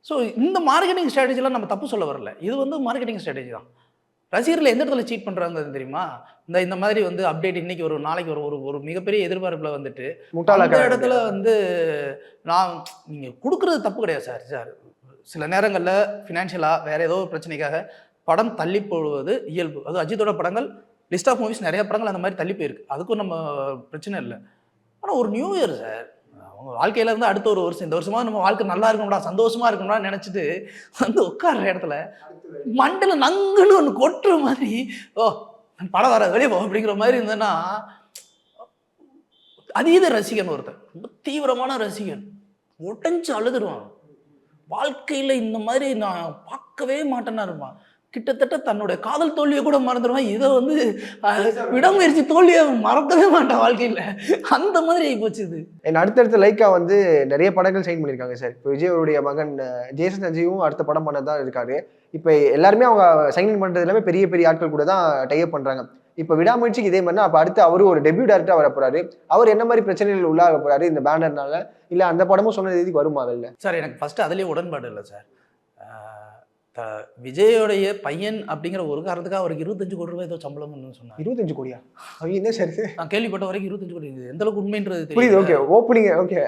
So இந்த marketing ஸ்ட்ராட்டஜிலாம் நம்ம தப்பு சொல்ல வரல. இது வந்து மார்க்கெட்டிங் ஸ்ட்ராட்டஜி தான். ரசிகர்கள் எந்த இடத்துல சீட் பண்றாங்கன்னு தெரியுமா? இந்த மாதிரி வந்து அப்டேட் இன்னைக்கு வரும், நாளைக்கு வரும். ஒரு ஒரு மிகப்பெரிய எதிர்பார்ப்புல வந்துட்டு, அந்த முட்டாளாக்குறாங்க இடத்துல இல்லையா? வந்து நான் நீங்க குடுக்குறது தப்பு கிடையாது சார். சில நேரங்கள்ல ஃபினான்ஷியலா வேற ஏதோ ஒரு பிரச்சனைக்காக படம் தள்ளி போடுவது இயல்பு. அதுவும் அஜித்தோட படங்கள் லிஸ்ட் ஆஃப் மூவிஸ் நெறைய படங்கள் அந்த மாரி தள்ளி போயிருக்கு. அதுக்கும் நம்ம பிரச்சனை இல்ல. ஆனா ஒரு நியூ இயர் சார். அவங்க வாழ்க்கையில இருந்து அடுத்த ஒரு வருஷம், இந்த வருஷமாவது நம்ம வாழ்க்கை நல்லா இருக்கணும்டா, சந்தோஷமா இருக்கணும்டான்னு நெனச்சுட்டு வந்து உட்கார்ற இடத்துல மண்டையில நங்குன்னு ஒண்ணு கொட்டுற மாதிரி, "ஓ! படம் வராது வெளிய போ" அப்படிங்கிற மாரி இருந்ததுன்னா, அதீத ரசிகன் ஒருத்தன். ரொம்ப தீவிரமான ரசிகன். உடைஞ்சு அழுதுருவான். வாழ்க்கையில இந்த மாதிரி நான் பார்க்கவே மாட்டேன்னா இருப்பான். கிட்டத்தட்ட தன்னுடைய காதல் தோல்விய கூட மறந்துருவான். இத வந்து அ விடாமுயற்சி தோல்விய மறக்கவே மாட்டான் வாழ்க்கையில. அந்த மாதிரி ஆயிப்போச்சு இது. அடுத்தடுத்து லைக்கா வந்து நிறைய படங்கள் சைன் பண்ணியிருக்காங்க சார். இப்போ விஜய் அவருடைய மகன் ஜேசன் சஞ்சீவும் அடுத்த படம் பண்ண தான் இருக்காரு. இப்ப எல்லாருமே அவங்க சைன் பண்றது எல்லாமே பெரிய பெரிய ஆட்கள் கூட தான் டை அப் பண்றாங்க. இப்ப விடாமுயற்சிக்கு இதே மாதிரினா அப்ப அடுத்து அவரு ஒரு டெபியூ டைரக்டரா வர போறாரு. அவர் என்ன மாதிரி பிரச்சனைகள் உள்ளாக போறாரு இந்த பேனர்னால? இல்ல அந்த படமும் சொன்ன தேதிக்கு வருமா வெளில? சார் எனக்கு ஃபர்ஸ்ட்டு அதிலேயே உடன்பாடு இல்ல சார். ஆ த விஜயோடைய பையன் அப்படிங்கிற ஒரு காரணத்துக்காக அவருக்கு ரூ. 25,00,00,000 ஏதோ சம்பளம்னு சொன்னாங்க. 25 கோடியா? ஐயோ! என்ன சார் இது? நான் கேள்விப்பட்ட வரைக்கும் 25,00,00,000 இது எந்த அளவுக்கு உண்மைன்றது புரியுது. தெரியல. ஓகே. Opening okay.